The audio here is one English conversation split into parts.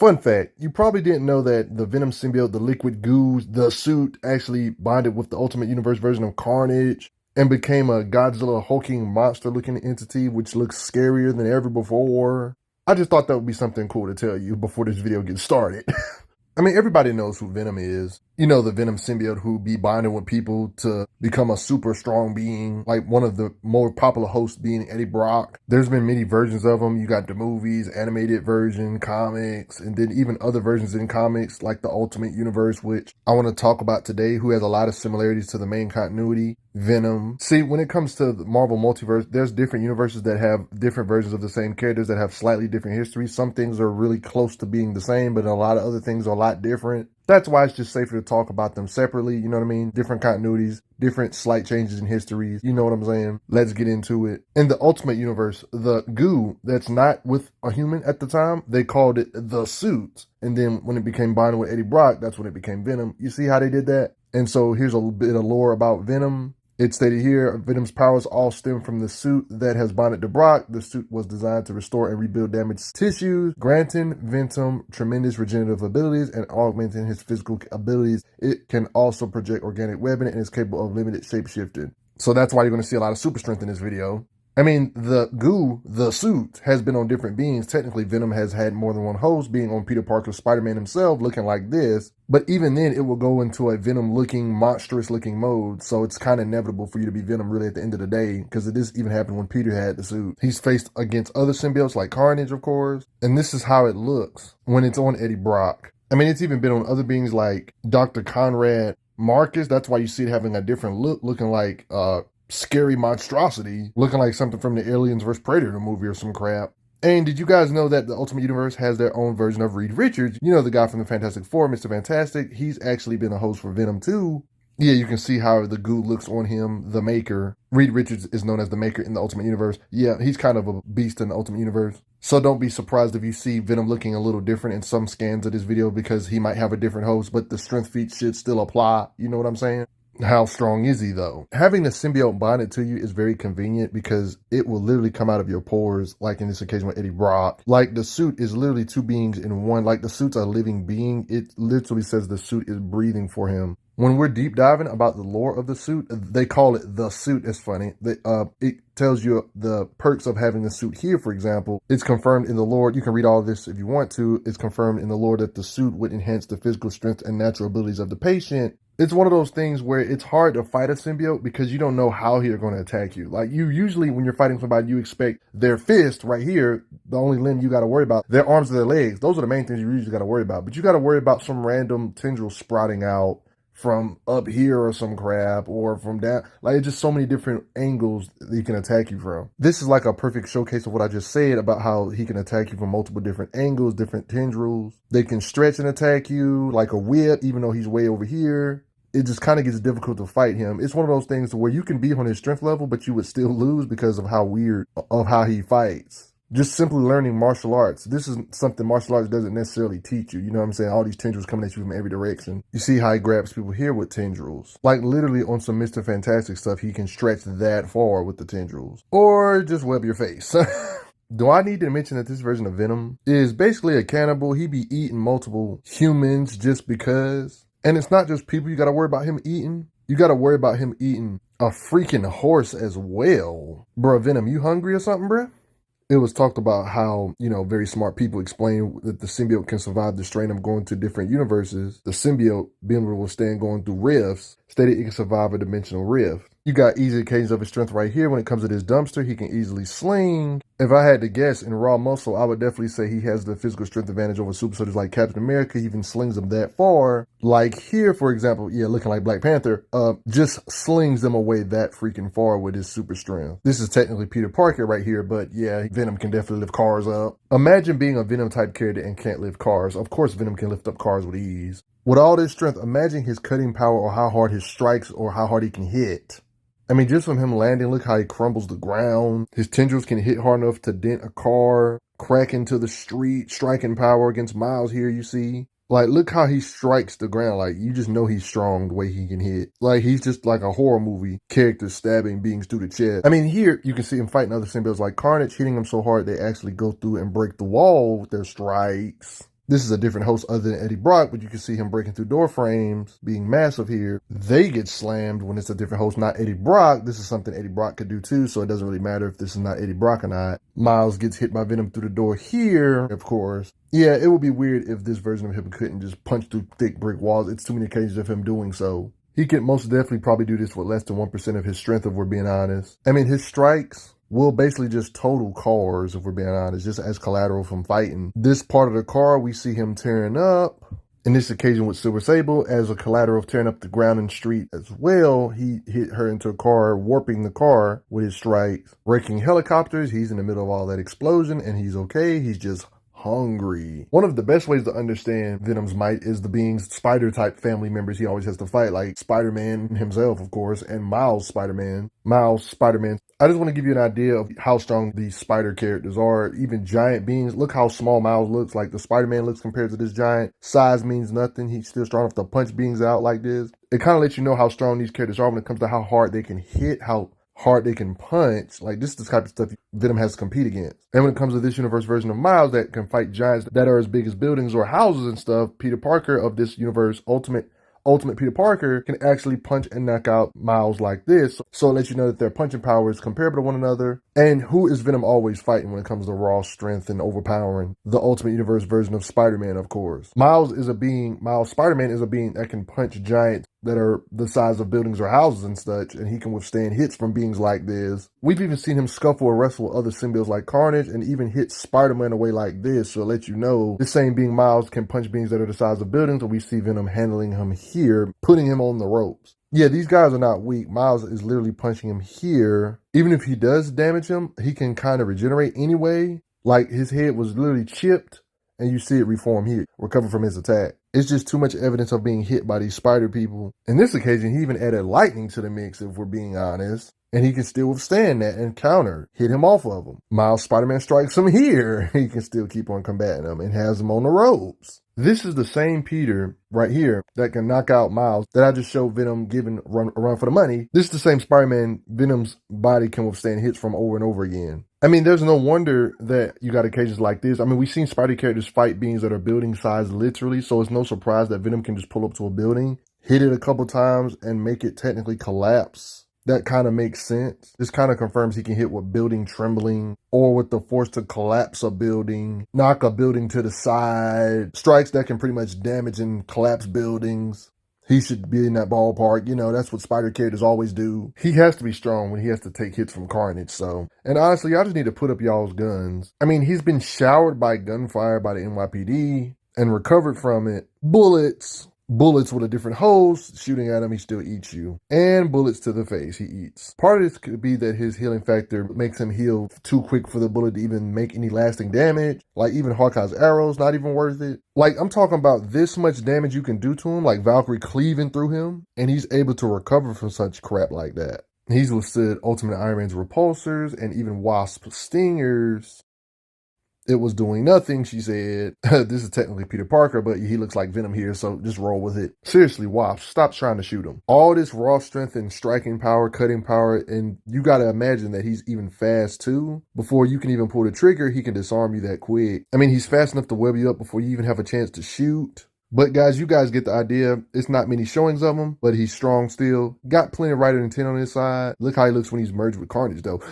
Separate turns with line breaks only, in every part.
Fun fact, you probably didn't know that the Venom symbiote, the liquid goo, the suit actually bonded with the Ultimate Universe version of Carnage and became a Godzilla hulking monster looking entity which looks scarier than ever before. I just thought that would be something cool to tell you before this video gets started. I mean, everybody knows who Venom is. You know, the Venom symbiote who be bonding with people to become a super strong being, like one of the more popular hosts being Eddie Brock. There's been many versions of him. You got the movies, animated version, comics, and then even other versions in comics like the Ultimate Universe, which I want to talk about today, who has a lot of similarities to the main continuity. Venom. See, when it comes to the Marvel multiverse, there's different universes that have different versions of the same characters that have slightly different histories. Some things are really close to being the same, but a lot of other things are a lot different. That's why it's just safer to talk about them separately, you know what I mean? Different continuities, different slight changes in histories, you know what I'm saying? Let's get into it. In the Ultimate Universe, the goo that's not with a human at the time, they called it the suit. And then when it became bonded with Eddie Brock, that's when it became Venom. You see how they did that? And so here's a bit of lore about Venom. It stated here, Venom's powers all stem from the suit that has bonded to Brock. The suit was designed to restore and rebuild damaged tissues, granting Venom tremendous regenerative abilities and augmenting his physical abilities. It can also project organic weapon and is capable of limited shape-shifting. So that's why you're going to see a lot of super strength in this video. I mean, the goo, the suit, has been on different beings. Technically, Venom has had more than one host, being on Peter Parker's Spider-Man himself, looking like this. But even then, it will go into a Venom-looking, monstrous-looking mode. So it's kind of inevitable for you to be Venom really at the end of the day, because this even happened when Peter had the suit. He's faced against other symbiotes like Carnage, of course. And this is how it looks when it's on Eddie Brock. I mean, it's even been on other beings like Dr. Conrad Marcus. That's why you see it having a different look, looking like scary monstrosity, looking like something from the Aliens vs. Predator movie or some crap. And did you guys know that the Ultimate Universe has their own version of Reed Richards? You know, the guy from the Fantastic Four, Mr. Fantastic. He's actually been a host for Venom too. Yeah, you can see how the goo looks on him, the Maker. Reed Richards is known as the Maker in the Ultimate Universe. Yeah, he's kind of a beast in the Ultimate Universe. So don't be surprised if you see Venom looking a little different in some scans of this video because he might have a different host, but the strength feat should still apply. You know what I'm saying? How strong is he though? Having the symbiote bonded to you is very convenient because it will literally come out of your pores, like in this occasion with Eddie Brock. Like the suit is literally two beings in one. Like the suit's a living being. It literally says the suit is breathing for him. When we're deep diving about the lore of the suit, they call it the suit. It's funny. It tells you the perks of having the suit here, for example. It's confirmed in the lore. You can read all of this if you want to. It's confirmed in the lore that the suit would enhance the physical strength and natural abilities of the patient. It's one of those things where it's hard to fight a symbiote because you don't know how they're going to attack you. Like you usually, when you're fighting somebody, you expect their fist right here, the only limb you got to worry about, their arms or their legs. Those are the main things you usually got to worry about. But you got to worry about some random tendril sprouting out from up here or some crap or from down. Like it's just so many different angles that he can attack you from. This is like a perfect showcase of what I just said about how he can attack you from multiple different angles, different tendrils. They can stretch and attack you like a whip, even though he's way over here. It just kind of gets difficult to fight him. It's one of those things where you can be on his strength level, but you would still lose because of how weird of how he fights. Just simply learning martial arts. This is something martial arts doesn't necessarily teach you. You know what I'm saying? All these tendrils coming at you from every direction. You see how he grabs people here with tendrils. Like literally on some Mr. Fantastic stuff, he can stretch that far with the tendrils. Or just web your face. Do I need to mention that this version of Venom is basically a cannibal? He be eating multiple humans just because. And it's not just people you got to worry about him eating. You got to worry about him eating a freaking horse as well. Bruh, Venom, you hungry or something, bruh? It was talked about how, you know, very smart people explain that the symbiote can survive the strain of going to different universes. The symbiote, being able to withstand going through rifts, stated it can survive a dimensional rift. You got easy occasions of his strength right here. When it comes to this dumpster, he can easily sling. If I had to guess in raw muscle, I would definitely say he has the physical strength advantage over super soldiers like Captain America. He even slings them that far. Like here, for example, yeah, looking like Black Panther, just slings them away that freaking far with his super strength. This is technically Peter Parker right here, but yeah, Venom can definitely lift cars up. Imagine being a Venom type character and can't lift cars. Of course, Venom can lift up cars with ease. With all this strength, imagine his cutting power or how hard his strikes or how hard he can hit. I mean, just from him landing, look how he crumbles the ground. His tendrils can hit hard enough to dent a car, crack into the street, striking power against Miles here, you see. Like, look how he strikes the ground. Like, you just know he's strong the way he can hit. Like, he's just like a horror movie character stabbing beings through the chest. I mean, here, you can see him fighting other symbiotes like Carnage, hitting them so hard they actually go through and break the wall with their strikes. This is a different host other than Eddie Brock, but you can see him breaking through door frames, being massive here. They get slammed when it's a different host, not Eddie Brock. This is something Eddie Brock could do too, so it doesn't really matter if this is not Eddie Brock or not. Miles gets hit by Venom through the door here, of course. Yeah, it would be weird if this version of him couldn't just punch through thick brick walls. It's too many occasions of him doing so. He could most definitely probably do this with less than 1% of his strength, if we're being honest. I mean, his strikes will basically just total cars, if we're being honest, just as collateral from fighting. This part of the car, we see him tearing up. In this occasion with Silver Sable, as a collateral of tearing up the ground and street as well, he hit her into a car, warping the car with his strikes. Wrecking helicopters, he's in the middle of all that explosion, and he's okay. He's just hungry. One of the best ways to understand Venom's might is the being's spider-type family members he always has to fight, like Spider-Man himself, of course, and Miles Spider-Man. Miles Spider-Man. I just want to give you an idea of how strong these spider characters are. Even giant beings. Look how small Miles looks. Like the Spider-Man looks compared to this giant. Size means nothing. He's still strong enough to punch beings out like this. It kind of lets you know how strong these characters are when it comes to how hard they can hit, how hard they can punch. Like, this is the type of stuff Venom has to compete against. And when it comes to this universe version of Miles that can fight giants that are as big as buildings or houses and stuff, Peter Parker of this universe, Ultimate Peter Parker, can actually punch and knock out Miles like this. So it lets you know that their punching power is comparable to one another. And who is Venom always fighting when it comes to raw strength and overpowering? The Ultimate Universe version of Spider-Man, of course. Miles Spider-Man is a being that can punch giants that are the size of buildings or houses and such, and he can withstand hits from beings like this. We've even seen him scuffle or wrestle with other symbiotes like Carnage and even hit Spider-Man away like this, so it lets you know this same being Miles can punch beings that are the size of buildings, and we see Venom handling him here, putting him on the ropes. Yeah, these guys are not weak. Miles is literally punching him here. Even if he does damage him, he can kind of regenerate anyway. Like, his head was literally chipped, and you see it reform here, recover from his attack. It's just too much evidence of being hit by these spider people. In this occasion, he even added lightning to the mix, if we're being honest. And he can still withstand that and counter, hit him off of him. Miles Spider-Man strikes him here. He can still keep on combating him and has him on the ropes. This is the same Peter right here that can knock out Miles that I just showed Venom giving a run for the money. This is the same Spider-Man Venom's body can withstand hits from over and over again. I mean, there's no wonder that you got occasions like this. I mean, we've seen Spidey characters fight beings that are building size literally, so it's no surprise that Venom can just pull up to a building, hit it a couple times, and make it technically collapse. That kind of makes sense. This kind of confirms he can hit with building trembling or with the force to collapse a building, knock a building to the side, strikes that can pretty much damage and collapse buildings. He should be in that ballpark. You know, that's what spider characters always do. He has to be strong when he has to take hits from Carnage, so. And honestly, y'all just need to put up y'all's guns. I mean, he's been showered by gunfire by the NYPD and recovered from it. Bullets with a different host shooting at him, he still eats you. And bullets to the face, he eats. Part of this could be that his healing factor makes him heal too quick for the bullet to even make any lasting damage. Like, even Hawkeye's arrows, not even worth it. Like, I'm talking about this much damage you can do to him, like Valkyrie cleaving through him, and he's able to recover from such crap like that. He's withstood Ultimate Iron Man's repulsors and even Wasp stingers. It was doing nothing, she said. This is technically Peter Parker, but he looks like Venom here, so just roll with it. Seriously, Wasp, stop trying to shoot him. All this raw strength and striking power, cutting power, and you gotta imagine that he's even fast too. Before you can even pull the trigger, he can disarm you that quick. I mean, he's fast enough to web you up before you even have a chance to shoot. But guys, you guys get the idea. It's not many showings of him, but he's strong still. Got plenty of writer intent on his side. Look how he looks when he's merged with Carnage, though.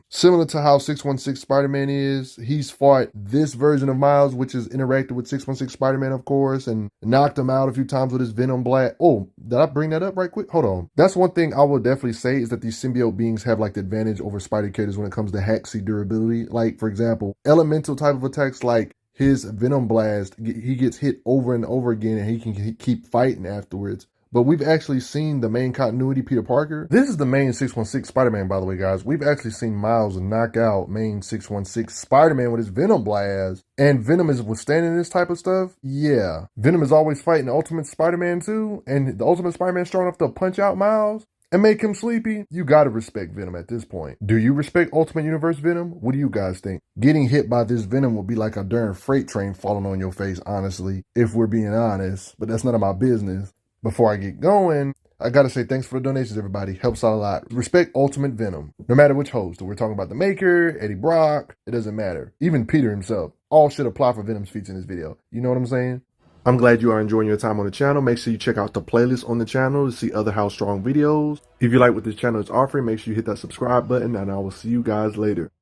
Similar to how 616 Spider-Man is, he's fought this version of Miles, which is interacted with 616 Spider-Man, of course, and knocked him out a few times with his Venom Blast. Oh, did I bring that up right quick? Hold on. That's one thing I will definitely say is that these symbiote beings have like the advantage over Spider characters when it comes to Haxi durability. Like, for example, elemental type of attacks like his Venom Blast, he gets hit over and over again and he can keep fighting afterwards. But we've actually seen the main continuity Peter Parker. This is the main 616 Spider-Man, by the way, guys. We've actually seen Miles knock out main 616 Spider-Man with his Venom Blast. And Venom is withstanding this type of stuff? Yeah. Venom is always fighting the Ultimate Spider-Man too. And the Ultimate Spider-Man strong enough to punch out Miles and make him sleepy? You gotta respect Venom at this point. Do you respect Ultimate Universe Venom? What do you guys think? Getting hit by this Venom would be like a darn freight train falling on your face, honestly, if we're being honest. But that's none of my business. Before I get going, I gotta say thanks for the donations, everybody. Helps out a lot. Respect Ultimate Venom. No matter which host. We're talking about the Maker, Eddie Brock, it doesn't matter. Even Peter himself. all should apply for Venom's feats in this video. You know what I'm saying? I'm glad you are enjoying your time on the channel. Make sure you check out the playlist on the channel to see other How Strong videos. If you like what this channel is offering, make sure you hit that subscribe button, and I will see you guys later.